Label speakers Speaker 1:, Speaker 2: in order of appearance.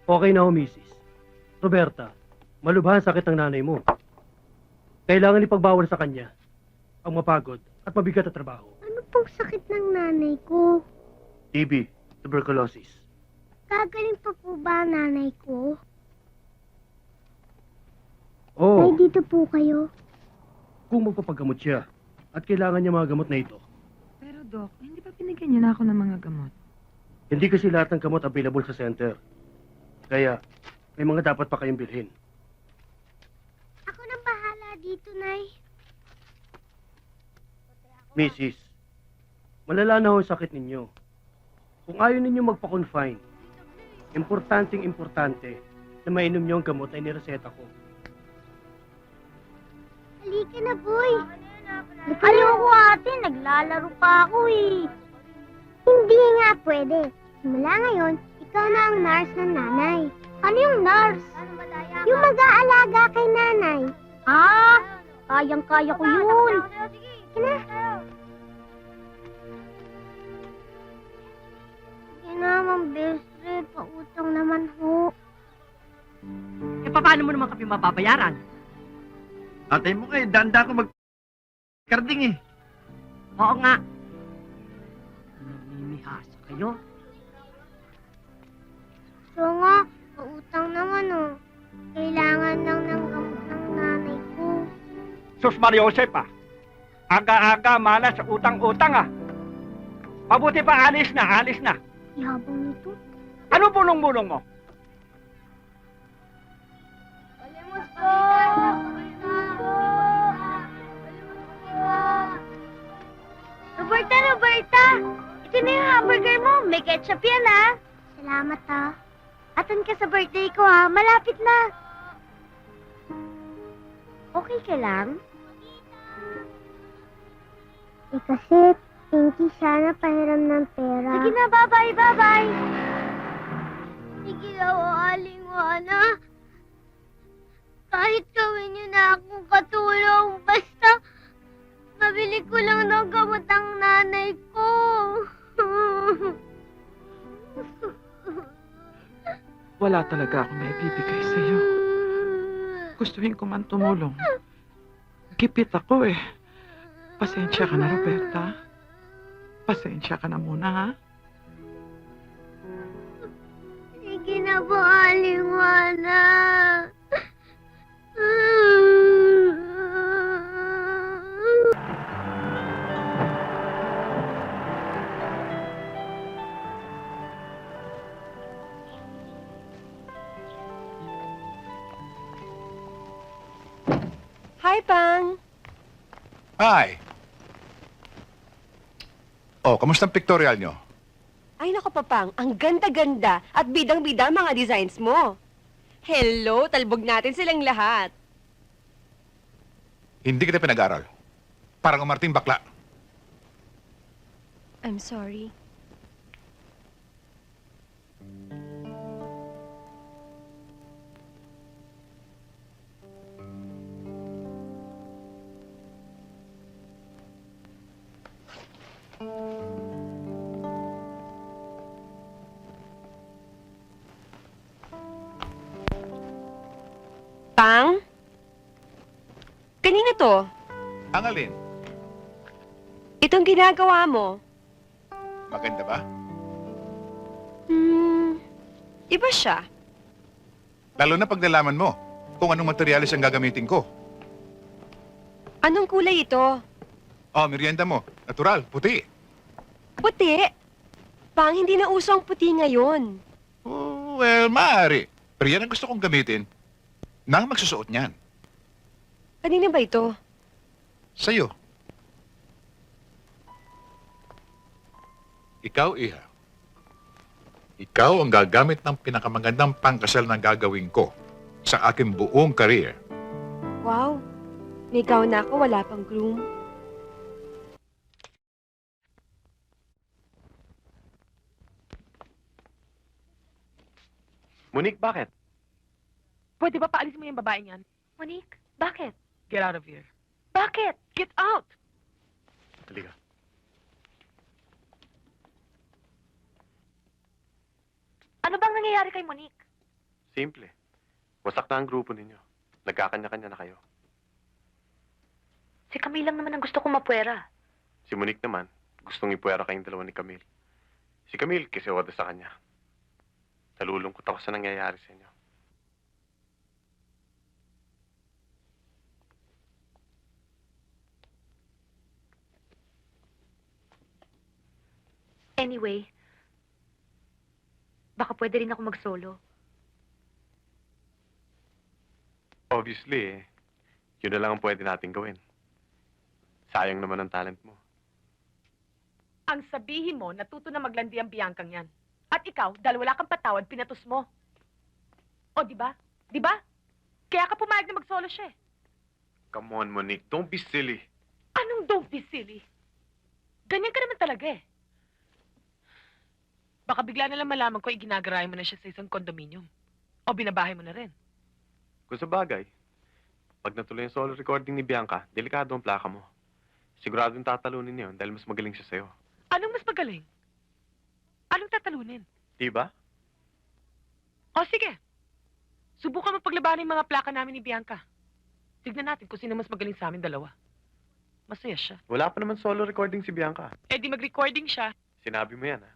Speaker 1: Okay na ho, Mrs. Roberta, malubha ang sakit ng nanay mo. Kailangan ipagbawal sa kanya ang mapagod at mabigat na trabaho.
Speaker 2: Ano pong sakit ng nanay ko?
Speaker 1: TB, tuberculosis.
Speaker 2: Gagaling pa po ba ang nanay ko?
Speaker 1: Oo,
Speaker 2: Ay, dito po kayo.
Speaker 1: kung magpapagamot siya at kailangan niya mga gamot na ito.
Speaker 3: Pero Doc, hindi ba binigyan niyo na ako ng mga gamot?
Speaker 1: Hindi kasi lahat ng gamot available sa center. Kaya, may mga dapat pa kayong bilhin.
Speaker 2: Ako nang bahala dito, Nay.
Speaker 1: Mrs., malala na ho ang sakit ninyo. Kung ayaw ninyo magpa-confine, importante na mainom niyo ang gamot na inireseta ko.
Speaker 2: Halika na, boy. Ayoko, ate. Naglalaro pa ako, eh. Hindi nga pwede. Simula ngayon, ikaw na ang nurse ng nanay. Ano yung nurse? Yung mag-aalaga kay nanay. Ah, kayang-kaya ko yun. Sige na. Sige na, Ma'am Bestre. Pautang naman ho.
Speaker 4: Eh, paano mo naman kami mababayaran?
Speaker 5: Atay mo kayo, danda ko mag-karding eh.
Speaker 4: Oo nga. Namimihasa kayo.
Speaker 2: So nga, pautang naman oh. Kailangan lang ng gamot ng nanay ko.
Speaker 6: Sus Mario Josep ah. Aga-aga malas sa utang-utang ah. Mabuti pa alis na.
Speaker 2: Ihabang nito.
Speaker 6: Ano bulong-bulong mo?
Speaker 2: Palimos po! Roberta! Ito na yung hamburger mo. May ketchup yan, ha? Salamat, ha? Atan ka sa birthday ko, ha? Malapit na. Okay ka lang? Eh, kasi, Pinky, sana pahiram ng pera. Sige na, bye-bye! Sige daw, Alingwana. Kahit gawin niyo na akong katulong, basta mabili ko lang ng gamot ang nanay ko.
Speaker 7: Wala talaga akong naibibigay sa'yo. Gustuhin ko man tumulong. Gipit ako eh. Pasensya ka na, Roberta. Pasensya ka na muna, ha?
Speaker 2: Sige na po, Alingwana.
Speaker 8: Hi, Pang!
Speaker 9: Hi! Oh, kamusta ang pictorial nyo?
Speaker 8: Ay, naku, Papang, ang ganda-ganda at bidang-bida ang mga designs mo. Hello, talbog natin silang lahat.
Speaker 9: Hindi kita pinag-aral. Parang umarting bakla.
Speaker 8: I'm sorry. Pang? Kanina to?
Speaker 9: Ang alin?
Speaker 8: Itong ginagawa mo?
Speaker 9: Maganda ba?
Speaker 8: Iba siya.
Speaker 9: Lalo na pag nalaman mo kung anong materialis ang gagamitin ko.
Speaker 8: Anong kulay ito?
Speaker 9: Oh, merienda mo. Natural, puti.
Speaker 8: Puti? Pang, hindi na uso ang puti ngayon.
Speaker 9: Oh, well, maaari. Pero yan ang gusto kong gamitin nang magsusuot niyan.
Speaker 8: Kanina ba ito?
Speaker 9: Sa'yo. Ikaw, Iha. Ikaw ang gagamit ng pinakamagandang pangkasal na gagawin ko sa aking buong career.
Speaker 8: Wow. May gown na ako, wala pang groom.
Speaker 7: Monique, bakit?
Speaker 3: Pwede ba paalisin mo yung babaeng yan? Monique, bakit?
Speaker 7: Get out of here.
Speaker 3: Bakit? Get out!
Speaker 9: Halika.
Speaker 3: Ano bang nangyayari kay Monique?
Speaker 10: Simple. Wasak na ang grupo ninyo. Nagkakanya-kanya na kayo.
Speaker 3: Si Camille lang naman ang gusto kong mapwera.
Speaker 10: Si Monique naman, gustong ipuwera kayong dalawa ni Camille. Si Camille, kasi wala sa kanya. Nalulungkot ako sa nangyayari sa inyo.
Speaker 3: Anyway, baka pwede rin ako mag-solo.
Speaker 10: Obviously, yun na lang ang pwede natin gawin. Sayang naman ang talent mo.
Speaker 3: Ang sabihin mo, natuto na maglandi ang biyangkang yan. At ikaw, dahil wala kang patawad, pinatos mo. O, di ba? Di ba? Kaya ka pumayag na mag-solo siya eh.
Speaker 10: Come on, Monique. Don't be silly.
Speaker 3: Anong don't be silly? Ganyan ka naman talaga eh. Baka bigla na lang malaman ko iginagaray mo na siya sa isang kondominium. O binabahay mo na rin.
Speaker 10: Kung sa bagay, pag natuloy ang solo recording ni Bianca, delikado ang plaka mo. Siguradong tatalunin niya yun dahil mas magaling siya sa'yo.
Speaker 3: Anong mas magaling? Anong tatalunin?
Speaker 10: Diba?
Speaker 3: O sige. Subukan mo paglabanan yung mga plaka namin ni Bianca. Tignan natin kung sino mas magaling sa amin dalawa. Masaya siya.
Speaker 10: Wala pa naman solo recording si Bianca.
Speaker 3: Eh di mag-recording siya.
Speaker 10: Sinabi mo yan, ha?